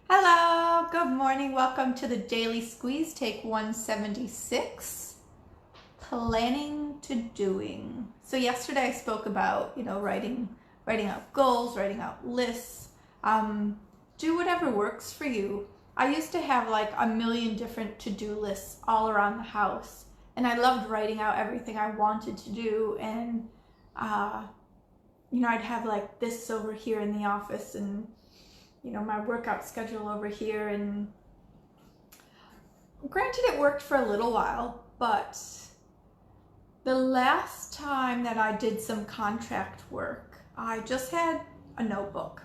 Hello, good morning. Welcome to the Daily Squeeze, take 176, planning to doing. So yesterday I spoke about, writing out goals, writing out lists. Do whatever works for you. I used to have like a million different to-do lists all around the house, and I loved writing out everything I wanted to do. And I'd have like this over here in the office, and my workout schedule over here. And granted, it worked for a little while, but the last time that I did some contract work, I just had a notebook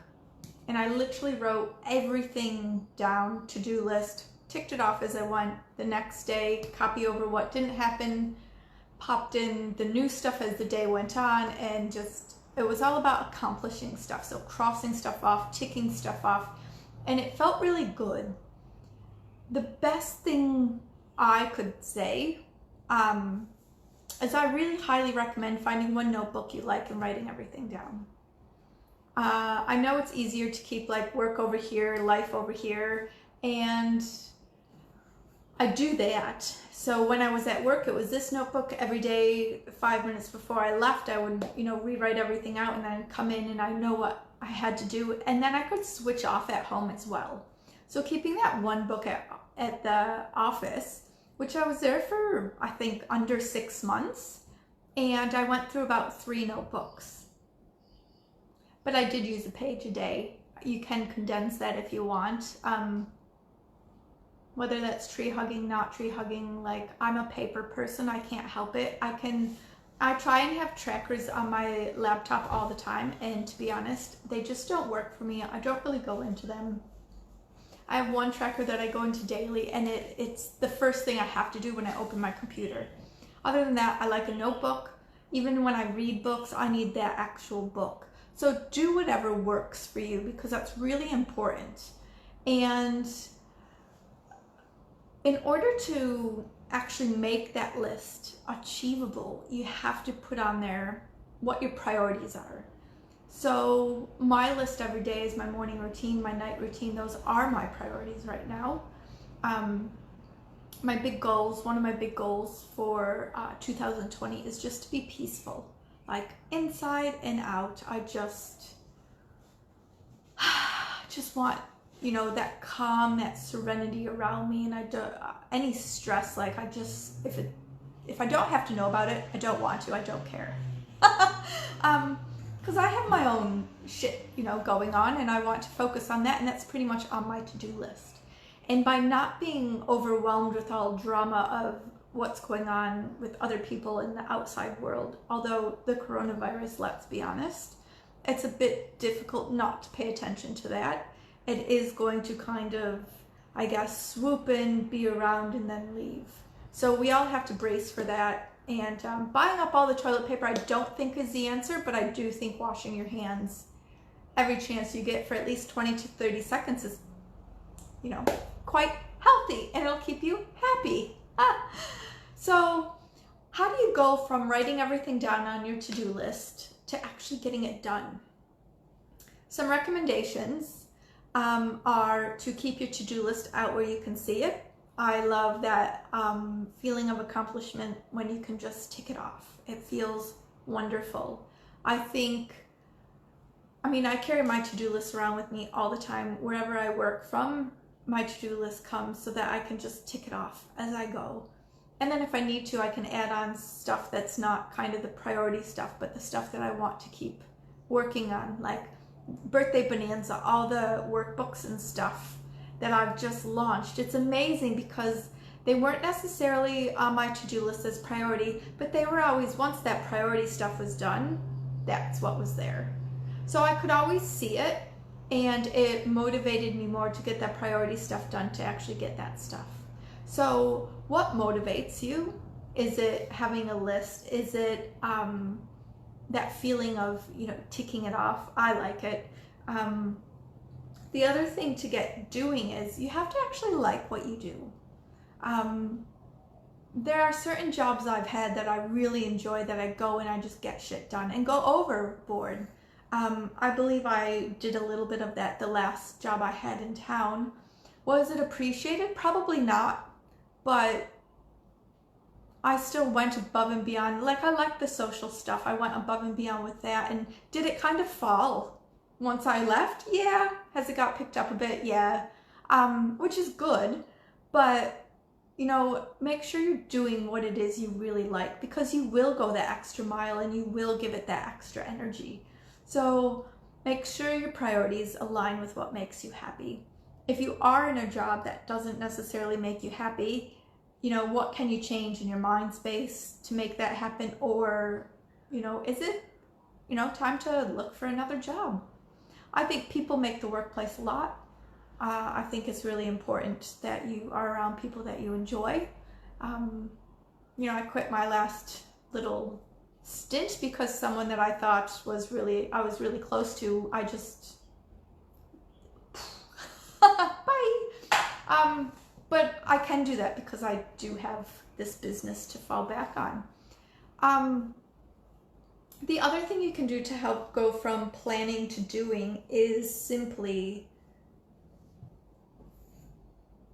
and I literally wrote everything down, to-do list, ticked it off as I went. The next day, copy over what didn't happen, popped in the new stuff as the day went on, and it was all about accomplishing stuff. So crossing stuff off, ticking stuff off, and it felt really good. The best thing I could say is I really highly recommend finding one notebook you like and writing everything down. I know it's easier to keep like work over here, life over here, and I do that. So when I was at work, it was this notebook every day. 5 minutes before I left, I would, rewrite everything out, and then come in and I know what I had to do. And then I could switch off at home as well. So keeping that one book at the office, which I was there for, I think, under 6 months. And I went through about 3 notebooks. But I did use a page a day. You can condense that if you want. Whether that's tree hugging, not tree hugging, like I'm a paper person, I can't help it. I try and have trackers on my laptop all the time, and to be honest, they just don't work for me. I don't really go into them. I have one tracker that I go into daily, and it's the first thing I have to do when I open my computer. Other than that, I like a notebook. Even when I read books, I need that actual book. So do whatever works for you, because that's really important. And in order to actually make that list achievable, you have to put on there what your priorities are. So my list every day is my morning routine, my night routine. Those are my priorities right now. One of my big goals for 2020 is just to be peaceful, like inside and out. I just want that calm, that serenity around me, and I don't any stress. Like if I don't have to know about it, I don't want to. I don't care, because I have my own shit, going on, and I want to focus on that, and that's pretty much on my to-do list. And by not being overwhelmed with all drama of what's going on with other people in the outside world, although the coronavirus, let's be honest, it's a bit difficult not to pay attention to that. It is going to kind of, I guess, swoop in, be around, and then leave. So we all have to brace for that. And buying up all the toilet paper, I don't think is the answer, but I do think washing your hands every chance you get for at least 20 to 30 seconds is, quite healthy, and it'll keep you happy. So how do you go from writing everything down on your to-do list to actually getting it done? Some recommendations are to keep your to-do list out where you can see it. I love that feeling of accomplishment when you can just tick it off. It feels wonderful. I carry my to-do list around with me all the time. Wherever I work from, my to-do list comes so that I can just tick it off as I go. And then if I need to, I can add on stuff that's not kind of the priority stuff, but the stuff that I want to keep working on, like Birthday Bonanza, all the workbooks and stuff that I've just launched. It's amazing because they weren't necessarily on my to-do list as priority, but they were always, once that priority stuff was done, that's what was there. So I could always see it, and it motivated me more to get that priority stuff done, to actually get that stuff. So what motivates you? Is it having a list? Is it that feeling of, ticking it off? I like it. The other thing to get doing is you have to actually like what you do. There are certain jobs I've had that I really enjoy, that I go and I just get shit done and go overboard. I believe I did a little bit of that the last job I had in town. Was it appreciated? Probably not, but I still went above and beyond. Like, I like the social stuff. I went above and beyond with that. And did it kind of fall once I left? Yeah. Has it got picked up a bit? Yeah. Which is good, but you know, make sure you're doing what it is you really like, because you will go that extra mile and you will give it that extra energy. So make sure your priorities align with what makes you happy. If you are in a job that doesn't necessarily make you happy, you know, what can you change in your mind space to make that happen? Or, you know, is it, you know, time to look for another job? I think people make the workplace a lot. I think it's really important that you are around people that you enjoy. You know, I quit my last little stint because someone that I thought I was really close to, I just, bye. But I can do that because I do have this business to fall back on. The other thing you can do to help go from planning to doing is simply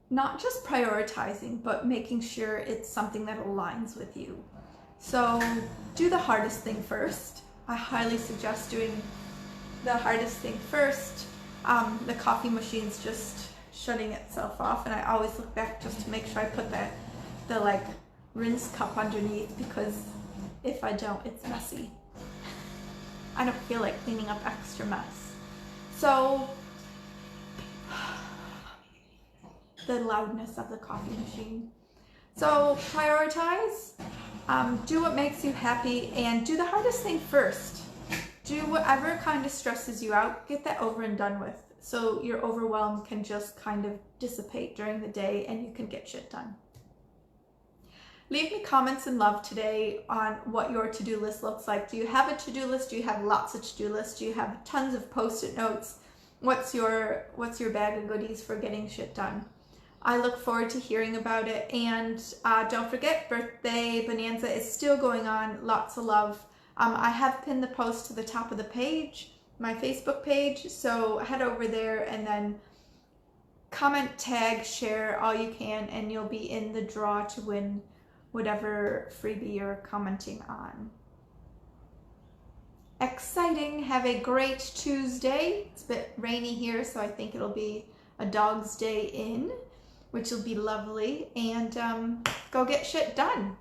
not just prioritizing, but making sure it's something that aligns with you. So do the hardest thing first. I highly suggest doing the hardest thing first. The coffee machine's just shutting itself off, and I always look back just to make sure I put the like rinse cup underneath, because if I don't, it's messy. I don't feel like cleaning up extra mess. So the loudness of the coffee machine. So prioritize, do what makes you happy, and do the hardest thing first. Do whatever kind of stresses you out, get that over and done with, so your overwhelm can just kind of dissipate during the day and you can get shit done. Leave me comments and love today on what your to-do list looks like. Do you have a to-do list? Do you have lots of to-do lists? Do you have tons of post-it notes? What's your bag of goodies for getting shit done? I look forward to hearing about it. And don't forget, Birthday Bonanza is still going on. Lots of love. I have pinned the post to the top of the page, my Facebook page. So head over there and then comment, tag, share all you can, and you'll be in the draw to win whatever freebie you're commenting on. Exciting. Have a great Tuesday. It's a bit rainy here, so I think it'll be a dog's day in, which will be lovely. And go get shit done.